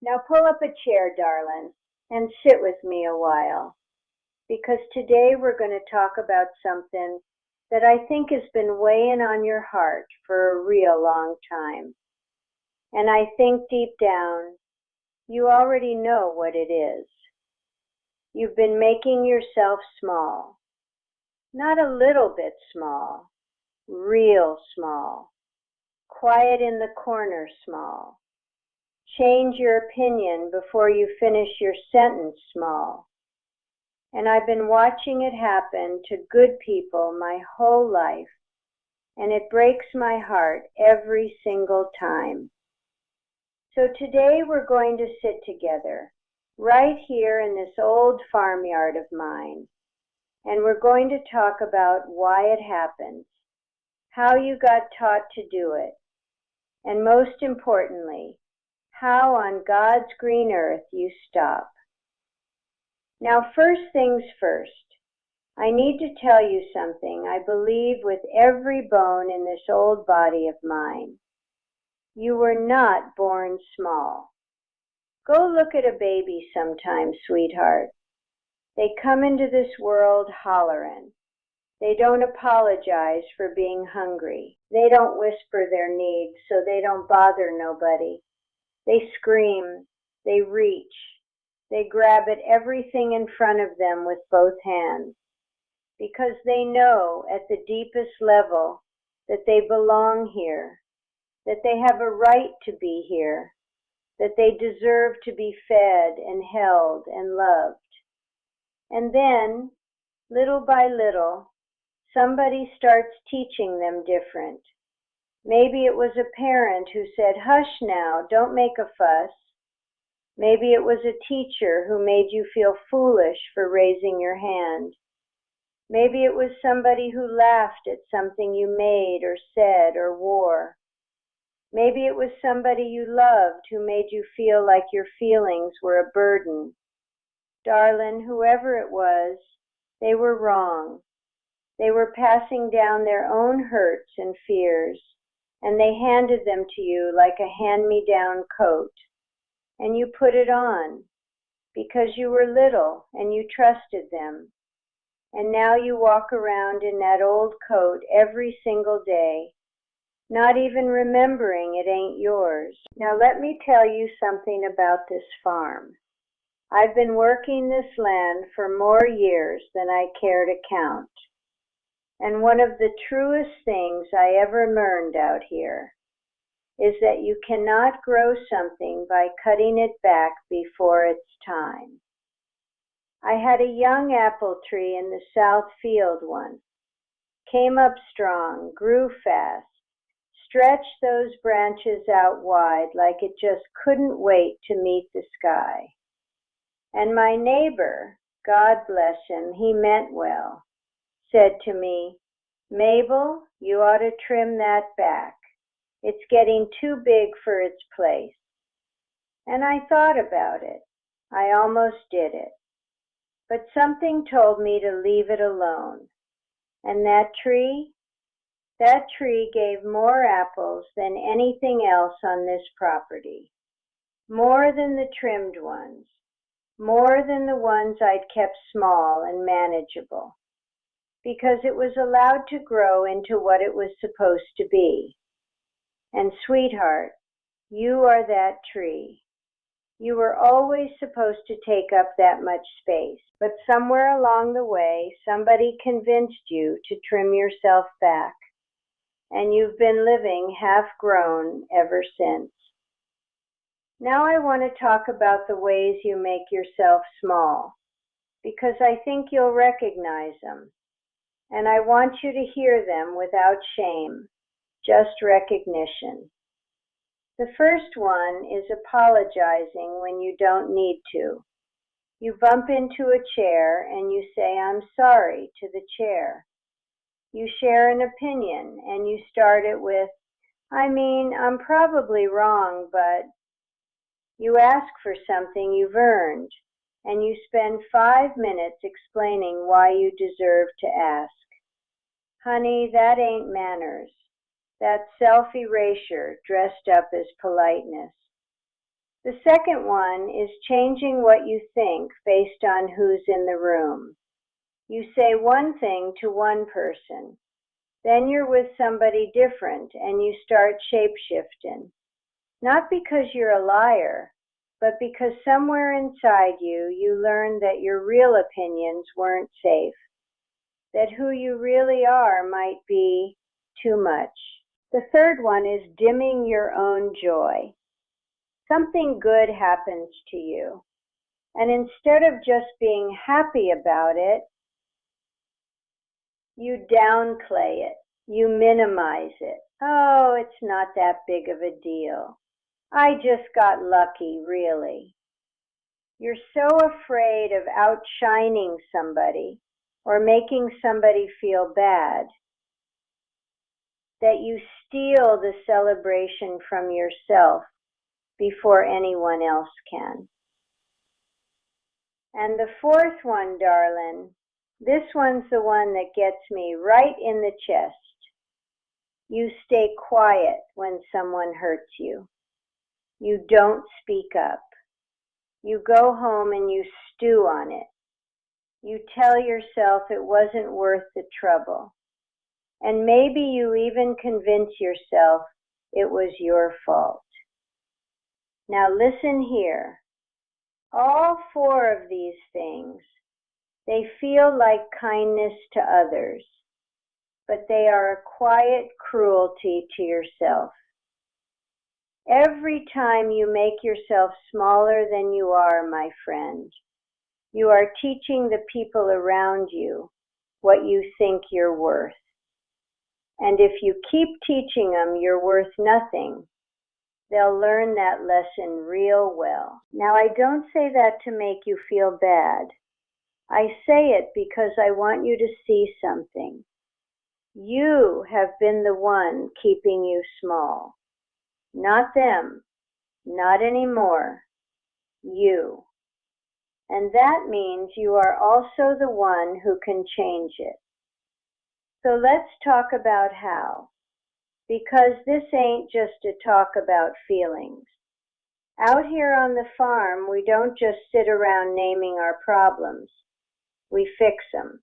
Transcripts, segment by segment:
Now pull up a chair, darling, and sit with me a while, because today we're going to talk about something that I think has been weighing on your heart for a real long time. And I think deep down, you already know what it is. You've been making yourself small. Not a little bit small, real small. Quiet in the corner small. Change your opinion before you finish your sentence small. And I've been watching it happen to good people my whole life, and it breaks my heart every single time. So today we're going to sit together, right here in this old farmyard of mine, and we're going to talk about why it happens, how you got taught to do it, and most importantly, how on God's green earth you stop. Now, first things first, I need to tell you something I believe with every bone in this old body of mine. You were not born small. Go look at a baby sometime, sweetheart. They come into this world hollering. They don't apologize for being hungry. They don't whisper their needs so they don't bother nobody. They scream, they reach, they grab at everything in front of them with both hands, because they know at the deepest level that they belong here, that they have a right to be here, that they deserve to be fed and held and loved. And then, little by little, somebody starts teaching them different. Maybe it was a parent who said, "Hush now, don't make a fuss." Maybe it was a teacher who made you feel foolish for raising your hand. Maybe it was somebody who laughed at something you made or said or wore. Maybe it was somebody you loved who made you feel like your feelings were a burden. Darling, whoever it was, they were wrong. They were passing down their own hurts and fears, and they handed them to you like a hand-me-down coat. And you put it on because you were little and you trusted them. And now you walk around in that old coat every single day, not even remembering it ain't yours. Now let me tell you something about this farm. I've been working this land for more years than I care to count. And one of the truest things I ever learned out here is that you cannot grow something by cutting it back before its time. I had a young apple tree in the south field once. Came up strong, grew fast, stretched those branches out wide like it just couldn't wait to meet the sky. And my neighbor, God bless him, he meant well, said to me, "Mabel, you ought to trim that back. It's getting too big for its place." And I thought about it. I almost did it. But something told me to leave it alone. And that tree gave more apples than anything else on this property. More than the trimmed ones. More than the ones I'd kept small and manageable. Because it was allowed to grow into what it was supposed to be. And sweetheart, you are that tree. You were always supposed to take up that much space, but somewhere along the way, somebody convinced you to trim yourself back, and you've been living half-grown ever since. Now I want to talk about the ways you make yourself small, because I think you'll recognize them, and I want you to hear them without shame, just recognition. The first one is apologizing when you don't need to. You bump into a chair and you say, "I'm sorry," to the chair. You share an opinion and you start it with, "I'm probably wrong, but..." You ask for something you've earned and you spend 5 minutes explaining why you deserve to ask. Honey, that ain't manners. That's self-erasure dressed up as politeness. The second one is changing what you think based on who's in the room. You say one thing to one person, then you're with somebody different and you start shape-shifting. Not because you're a liar, but because somewhere inside you learned that your real opinions weren't safe, that who you really are might be too much. The third one is dimming your own joy. Something good happens to you, and instead of just being happy about it, you downplay it, you minimize it. Oh, it's not that big of a deal. I just got lucky, really. You're so afraid of outshining somebody or making somebody feel bad that you steal the celebration from yourself before anyone else can. And the fourth one, darling, this one's the one that gets me right in the chest. You stay quiet when someone hurts you. You don't speak up. You go home and you stew on it. You tell yourself it wasn't worth the trouble. And maybe you even convince yourself it was your fault. Now listen here. All four of these things, they feel like kindness to others, but they are a quiet cruelty to yourself. Every time you make yourself smaller than you are, my friend, you are teaching the people around you what you think you're worth. And if you keep teaching them you're worth nothing, they'll learn that lesson real well. Now, I don't say that to make you feel bad. I say it because I want you to see something. You have been the one keeping you small. Not them. Not anymore. You. And that means you are also the one who can change it. So let's talk about how. Because this ain't just a talk about feelings. Out here on the farm, we don't just sit around naming our problems. We fix them.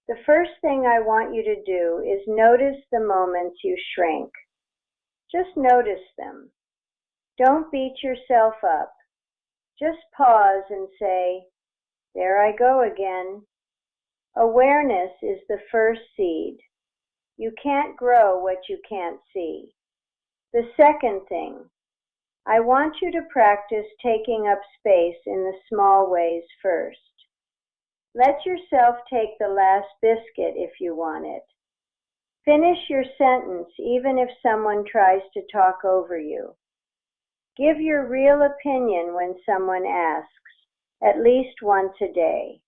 The first thing I want you to do is notice the moments you shrink. Just notice them. Don't beat yourself up. Just pause and say, there I go again. Awareness is the first seed. You can't grow what you can't see. The second thing, I want you to practice taking up space in the small ways first. Let yourself take the last biscuit if you want it. Finish your sentence even if someone tries to talk over you. Give your real opinion when someone asks, at least once a day.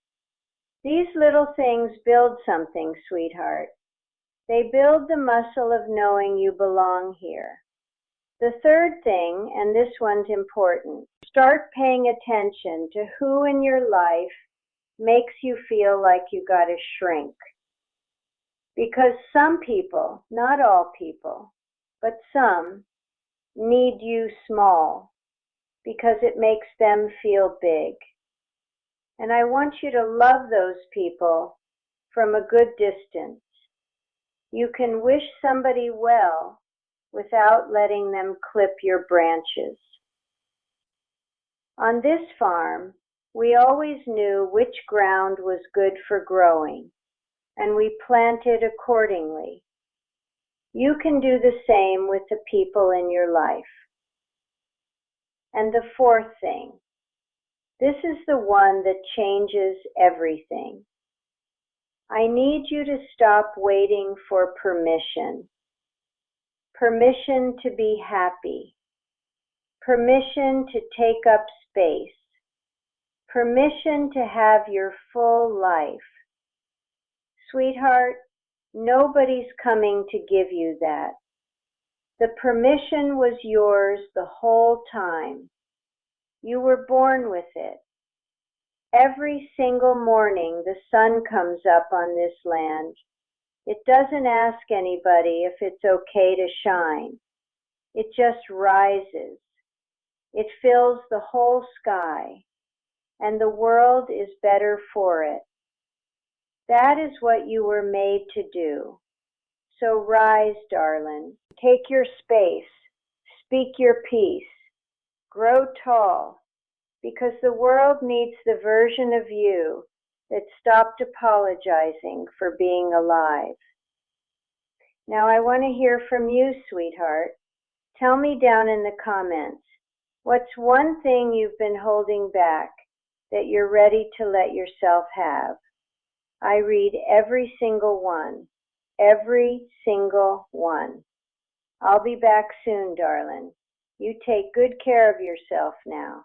These little things build something, sweetheart. They build the muscle of knowing you belong here. The third thing, and this one's important, start paying attention to who in your life makes you feel like you gotta shrink. Because some people, not all people, but some, need you small because it makes them feel big. And I want you to love those people from a good distance. You can wish somebody well without letting them clip your branches. On this farm, we always knew which ground was good for growing, and we planted accordingly. You can do the same with the people in your life. And the fourth thing, this is the one that changes everything. I need you to stop waiting for permission. Permission to be happy. Permission to take up space. Permission to have your full life. Sweetheart, nobody's coming to give you that. The permission was yours the whole time. You were born with it. Every single morning the sun comes up on this land. It doesn't ask anybody if it's okay to shine. It just rises. It fills the whole sky, and the world is better for it. That is what you were made to do. So rise, darling. Take your space. Speak your piece. Grow tall, because the world needs the version of you that stopped apologizing for being alive. Now I want to hear from you, sweetheart. Tell me down in the comments, what's one thing you've been holding back that you're ready to let yourself have? I read every single one. Every single one. I'll be back soon, darling. You take good care of yourself now.